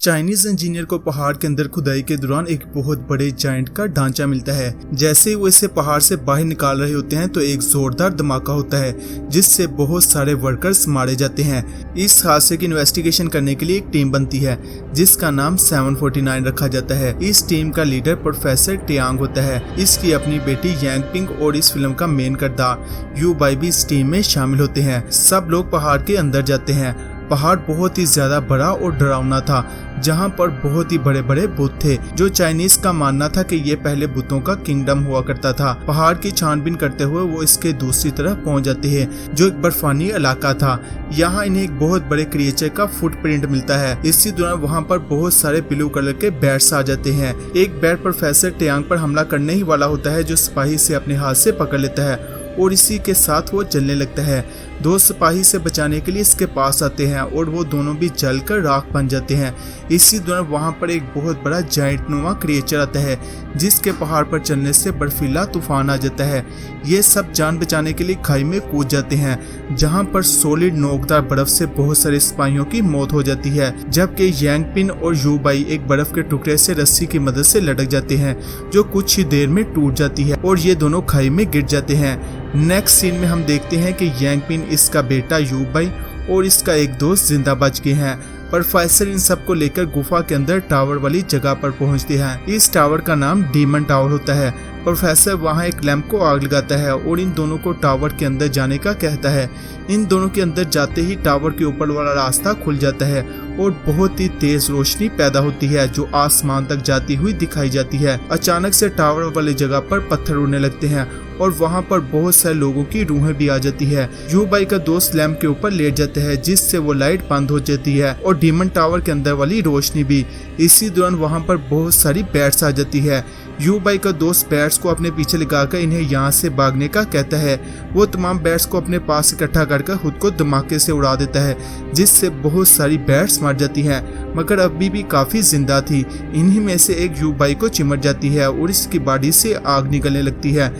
Chinese engineer को पहाड़ के अंदर खुदाई के दौरान एक बहुत बड़े जायंट का ढांचा मिलता है। जैसे ही वो इसे पहाड़ से बाहर निकाल रहे होते हैं तो एक जोरदार धमाका होता है जिससे बहुत सारे वर्कर्स मारे जाते हैं। इस हादसे की इन्वेस्टिगेशन करने के लिए एक टीम बनती है जिसका नाम 749 रखा जाता है। इस टीम का लीडर प्रोफेसर टियांग होता है। इसकी अपनी बेटी यांगपिंग और इस फिल्म का मेन किरदार यू बाई भी इस टीम में शामिल होते हैं। सब लोग पहाड़ के अंदर जाते हैं। पहाड़ बहुत ही ज्यादा बड़ा और डरावना था, जहां पर बहुत ही बड़े बड़े बुत थे जो चाइनीज का मानना था कि ये पहले बुतों का किंगडम हुआ करता था। पहाड़ की छानबीन करते हुए वो इसके दूसरी तरफ पहुंच जाते हैं जो एक बर्फानी इलाका था। यहाँ इन्हें एक बहुत बड़े क्रिएचर का फुटप्रिंट मिलता है। इसी दौरान वहाँ पर बहुत सारे ब्लू कलर के बैट्स आ जाते हैं। एक बैट प्रोफेसर टियांग पर हमला करने ही वाला होता है जो सिपाही से अपने हाथ से पकड़ लेता है और इसी के साथ वो जलने लगता है। दो सिपाही से बचाने के लिए इसके पास आते हैं और वो दोनों भी जलकर राख बन जाते हैं। इसी दौरान वहाँ पर एक बहुत बड़ा जायंट नुमा क्रिएचर आता है जिसके पहाड़ पर चलने से बर्फीला तूफान आ जाता है। ये सब जान बचाने के लिए खाई में कूद जाते हैं जहाँ पर सॉलिड नोकदार बर्फ से बहुत सारे सिपाहियों की मौत हो जाती है, जबकि यांगपिन और यू बाई एक बर्फ के टुकड़े से रस्सी की मदद से लटक जाते हैं जो कुछ ही देर में टूट जाती है और ये दोनों खाई में गिर जाते हैं। नेक्स्ट सीन में हम देखते हैं कि यांगपिन, इसका बेटा यू बाई और इसका एक दोस्त जिंदा बच गए हैं। प्रोफेसर इन सबको लेकर गुफा के अंदर टावर वाली जगह पर पहुंचते हैं। इस टावर का नाम डीमन टावर होता है। प्रोफेसर वहां एक लैंप को आग लगाता है और इन दोनों को टावर के अंदर जाने का कहता है। इन दोनों के अंदर जाते ही टावर के ऊपर वाला रास्ता खुल जाता है और बहुत ही तेज रोशनी पैदा होती है जो आसमान तक जाती हुई दिखाई जाती है। अचानक से टावर वाली जगह पर पत्थर उड़ने लगते हैं और वहाँ पर बहुत सारे लोगों की रूहें भी आ जाती है। यू बाई का दोस्त लैंप के ऊपर लेट जाता है जिससे वो लाइट बंद हो जाती है और डीमन टावर के अंदर वाली रोशनी भी। इसी दौरान वहाँ पर बहुत सारी बैट्स आ जाती है। यू बाई का दोस्त बैट्स को अपने पीछे लगाकर इन्हें यहाँ से भागने का कहता है। वो तमाम बैट्स को अपने पास इकट्ठा कर खुद को धमाके से उड़ा देता है जिससे बहुत सारी बैट्स मर जाती हैं, मगर अभी भी काफी जिंदा थी। इन्हीं में से एक यू बाई को चिमट जाती है और इसकी बॉडी से आग निकलने लगती है।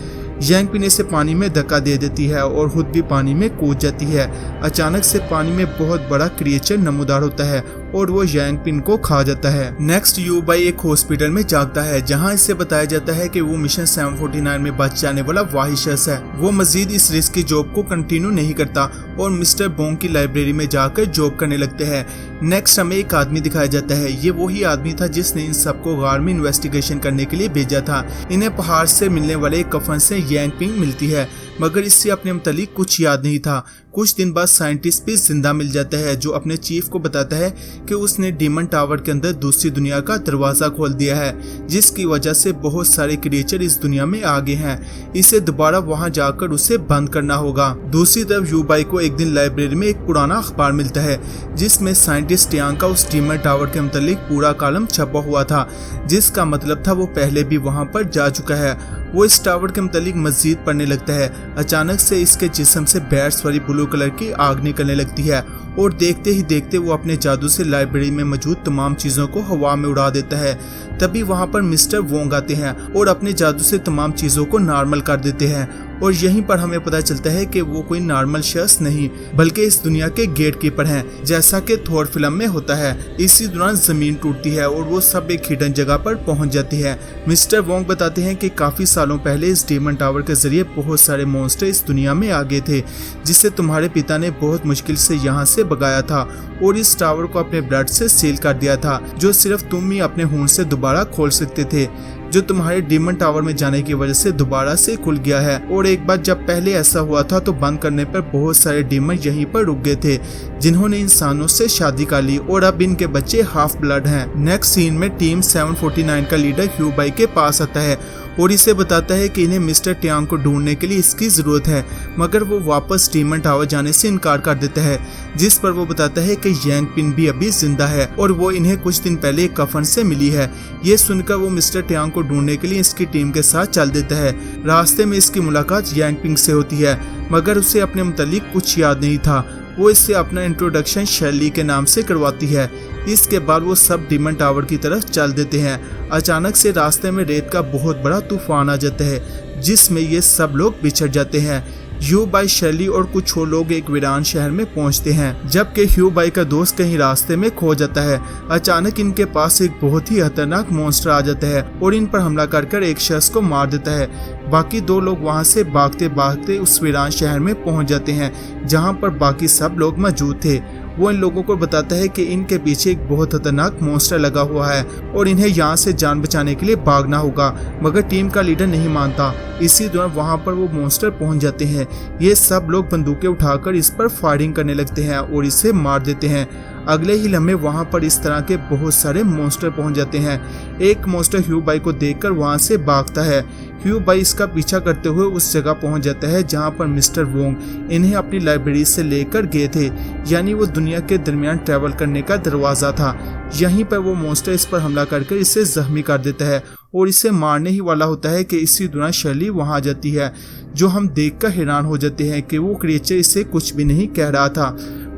यांगपिन इसे पानी में धक्का दे देती है और खुद भी पानी में कूद जाती है। अचानक से पानी में बहुत बड़ा क्रिएचर नमूदार होता है और वो यांगपिन को खा जाता है। नेक्स्ट यू बाई एक हॉस्पिटल में जागता है जहां इसे बताया जाता है कि वो मिशन 749 में बच जाने वाला वाहिद शख्स है। वो मजीद इस रिस्क की जॉब को कंटिन्यू नहीं करता और मिस्टर बोंग की लाइब्रेरी में जाकर जॉब करने लगते हैं। नेक्स्ट हमें एक आदमी दिखाया जाता है। ये वही आदमी था जिसने इन सबको गार में इन्वेस्टिगेशन करने के लिए भेजा था। इन्हें पहाड़ से मिलने वाले एक कफन से यांगपिंग मिलती है, मगर इससे अपने मुतालिक कुछ याद नहीं था। कुछ दिन बाद साइंटिस्ट भी जिंदा मिल जाता है जो अपने चीफ को बताता है कि उसने डीमन टावर के अंदर दूसरी दुनिया का दरवाजा खोल दिया है जिसकी वजह से बहुत सारे क्रिएचर इस दुनिया में आ गए हैं। इसे दोबारा वहां जाकर उसे बंद करना होगा। दूसरी तरफ यू बाई को एक दिन लाइब्रेरी में एक पुराना अखबार मिलता है जिसमें साइंटिस्ट टियांग का उस डीमन टावर के मुतालिक पूरा कॉलम छपा हुआ था, जिसका मतलब था वो पहले भी वहां पर जा चुका है। वो इस टावर के मुतालिक मजीद पढ़ने लगता है। अचानक से इसके जिस्म से बैट्स वाली ब्लू कलर की आग निकलने लगती है और देखते ही देखते वो अपने जादू से लाइब्रेरी में मौजूद तमाम चीजों को हवा में उड़ा देता है। तभी वहाँ पर मिस्टर वोंग आते हैं और अपने जादू से तमाम चीजों को नॉर्मल कर देते हैं और यहीं पर हमें पता चलता है कि वो कोई नॉर्मल शख्स नहीं बल्कि इस दुनिया के गेट कीपर हैं, जैसा कि थोर फिल्म में होता है। इसी दौरान जमीन टूटती है और वो सब एक हिडन जगह पर पहुंच जाती है। मिस्टर वोंग बताते हैं कि काफी सालों पहले इस डीमन टावर के जरिए बहुत सारे मॉन्स्टर इस दुनिया में आ गए थे जिससे तुम्हारे पिता ने बहुत मुश्किल से यहाँ से भगाया था और इस टावर को अपने ब्लड से सील कर दिया था जो सिर्फ तुम ही अपने खून से दोबारा खोल सकते थे, जो तुम्हारे डीमन टावर में जाने की वजह से दोबारा से खुल गया है। और एक बार जब पहले ऐसा हुआ था तो बंद करने पर बहुत सारे डीमन यहीं पर रुक गए थे जिन्होंने इंसानों से शादी कर ली और अब इनके बच्चे हाफ ब्लड हैं। नेक्स्ट सीन में टीम 749 का लीडर यू बाई के पास आता है और इसे बताता है कि इन्हें मिस्टर टियांग को ढूंढने के लिए इसकी जरूरत है, मगर वो वापस डीमन टावर जाने से इनकार कर देता है, जिस पर वो बताता है कि यांगपिन भी अभी जिंदा है और वो इन्हें कुछ दिन पहले एक कफन से मिली है। ये सुनकर वो मिस्टर टियांग को ढूंढने के लिए इसकी टीम के साथ चल देता है। रास्ते में इसकी मुलाकात यांगपिंग से होती है, मगर उसे अपने मुतालिक कुछ याद नहीं था। वो इससे अपना इंट्रोडक्शन शैली के नाम से करवाती है। इसके बाद वो सब डीमन टावर की तरफ चल देते हैं। अचानक से रास्ते में रेत का बहुत बड़ा तूफान आ जाता है जिसमें ये सब लोग बिछड़ जाते हैं। ह्यू बाई, शैली और कुछ और लोग एक वीरान शहर में पहुंचते हैं, जबकि ह्यू बाई का दोस्त कहीं रास्ते में खो जाता है। अचानक इनके पास एक बहुत ही खतरनाक मॉन्स्टर आ जाता है और इन पर हमला कर एक शख्स को मार देता है। बाकी 2 लोग वहां से भागते भागते उस वीरान शहर में पहुंच जाते हैं, जहां पर बाकी सब लोग मौजूद थे। वो इन लोगों को बताता है कि इनके पीछे एक बहुत खतरनाक मॉन्स्टर लगा हुआ है और इन्हें यहाँ से जान बचाने के लिए भागना होगा, मगर टीम का लीडर नहीं मानता। इसी दौरान वहाँ पर वो मॉन्स्टर पहुँच जाते हैं। ये सब लोग बंदूकें उठाकर इस पर फायरिंग करने लगते हैं और इसे मार देते हैं। अगले ही लम्हे वहाँ पर इस तरह के बहुत सारे मॉन्स्टर पहुँच जाते हैं। एक मॉन्स्टर ह्यू बाई को देखकर वहाँ से भागता है। ह्यू बाई इसका पीछा करते हुए उस जगह पहुँच जाता है जहाँ पर मिस्टर वोंग इन्हें अपनी लाइब्रेरी से लेकर गए थे, यानी वो दुनिया के दरमियान ट्रैवल करने का दरवाज़ा था। यहीं पर वो मॉन्स्टर इस पर हमला करके इसे जख्मी कर देता है और इसे मारने ही वाला होता है कि इसी दौरान शैली वहाँ आ जाती है, जो हम देखकर हैरान हो जाते हैं कि वो क्रिएचर इसे कुछ भी नहीं कह रहा था,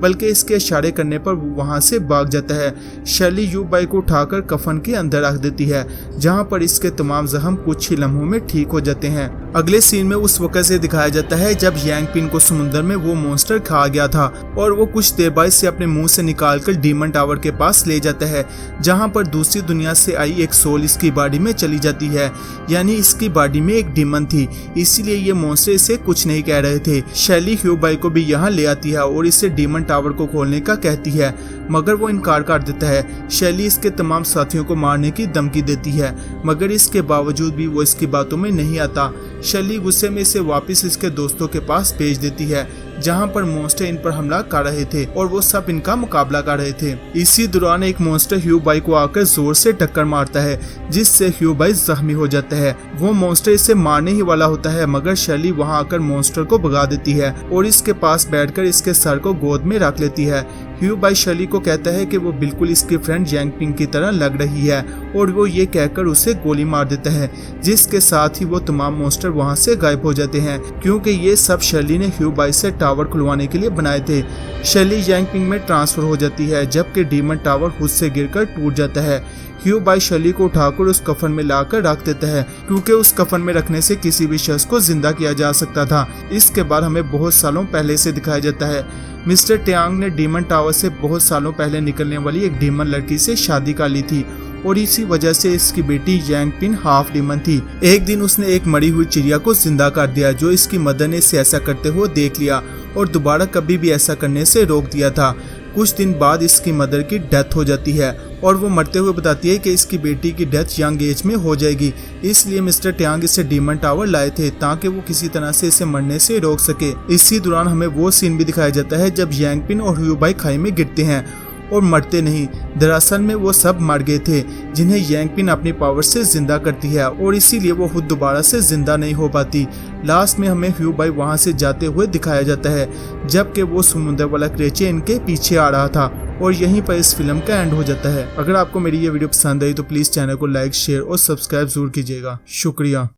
बल्कि इसके इशारे करने पर वहां से भाग जाता है। शैली ह्यू बाई को उठाकर कफन के अंदर रख देती है, जहां पर इसके तमाम जख्म कुछ ही लम्हों में ठीक हो जाते हैं। अगले सीन में उस वक्त से दिखाया जाता है जब यांग पिन को समुद्र में वो मॉन्स्टर खा गया था और वो कुछ देर बाद इसे अपने मुंह से निकालकर डीमन टावर के पास ले जाता है, जहां पर दूसरी दुनिया से आई एक सोल इसकी बॉडी में चली जाती है, यानी इसकी बॉडी में एक डीमन थी, इसीलिए ये मॉन्स्टर इसे कुछ नहीं कह रहे थे। शैली ह्यू बाई को भी यहाँ ले आती है और इसे डीमन टावर को खोलने का कहती है, मगर वो इनकार कर देता है। शैली इसके तमाम साथियों को मारने की धमकी देती है, मगर इसके बावजूद भी वो इसकी बातों में नहीं आता। शैली गुस्से में इसे वापस इसके दोस्तों के पास भेज देती है, जहां पर मॉन्स्टर इन पर हमला कर रहे थे और वो सब इनका मुकाबला कर रहे थे। इसी दौरान एक मॉन्स्टर ह्यू बाई को आकर जोर से टक्कर मारता है, जिससे ह्यू बाई जख्मी हो जाता है। वो मॉन्स्टर इसे मारने ही वाला होता है, मगर शैली वहां आकर मॉन्स्टर को भगा देती है और इसके पास बैठकर इसके सर को गोद में रख लेती है। ह्यू बाई शैली को कहता है कि वो बिल्कुल इसकी फ्रेंड यांग पिंग की तरह लग रही है और वो ये कहकर उसे गोली मार देता है, जिसके साथ ही वो तमाम मॉन्स्टर वहां से गायब हो जाते हैं, क्योंकि ये सब शैली ने ह्यू बाई से टावर खुलवाने के लिए बनाए थे। शैली यांग पिंग में ट्रांसफर हो जाती है, जबकि डीमन टावर खुद से गिरकर टूट जाता है। ह्यू बाई शैली को उठाकर उस कफन में लाकर रख देता है, क्योंकि उस कफन में रखने से किसी भी शख्स को जिंदा किया जा सकता था। इसके बाद हमें बहुत सालों पहले से दिखाया जाता है मिस्टर टियांग ने डीमन टावर से बहुत सालों पहले निकलने वाली एक डीमन लड़की से शादी कर ली थी और इसी वजह से इसकी बेटी यांग पिन हाफ डीमन थी। एक दिन उसने एक मरी हुई चिड़िया को जिंदा कर दिया, जो इसकी मदर ने इसे ऐसा करते हुए देख लिया और दोबारा कभी भी ऐसा करने से रोक दिया था। कुछ दिन बाद इसकी मदर की डेथ हो जाती है और वो मरते हुए बताती है कि इसकी बेटी की डेथ यंग एज में हो जाएगी, इसलिए मिस्टर टियांग इसे डीमन टावर लाए थे ताकि वो किसी तरह से इसे मरने से रोक सके। इसी दौरान हमें वो सीन भी दिखाया जाता है जब यांग पिन और ह्यू बाई खाई में गिरते हैं और मरते नहीं। दरअसल में वो सब मर गए थे, जिन्हें यांग पिन अपनी पावर से जिंदा करती है और इसीलिए वो खुद दोबारा से जिंदा नहीं हो पाती। लास्ट में हमें ह्यू बाई वहां से जाते हुए दिखाया जाता है, जबकि वो समुद्र वाला क्रिएचर इनके पीछे आ रहा था और यहीं पर इस फिल्म का एंड हो जाता है। अगर आपको मेरी ये वीडियो पसंद आई तो प्लीज चैनल को लाइक, शेयर और सब्सक्राइब जरूर कीजिएगा। शुक्रिया।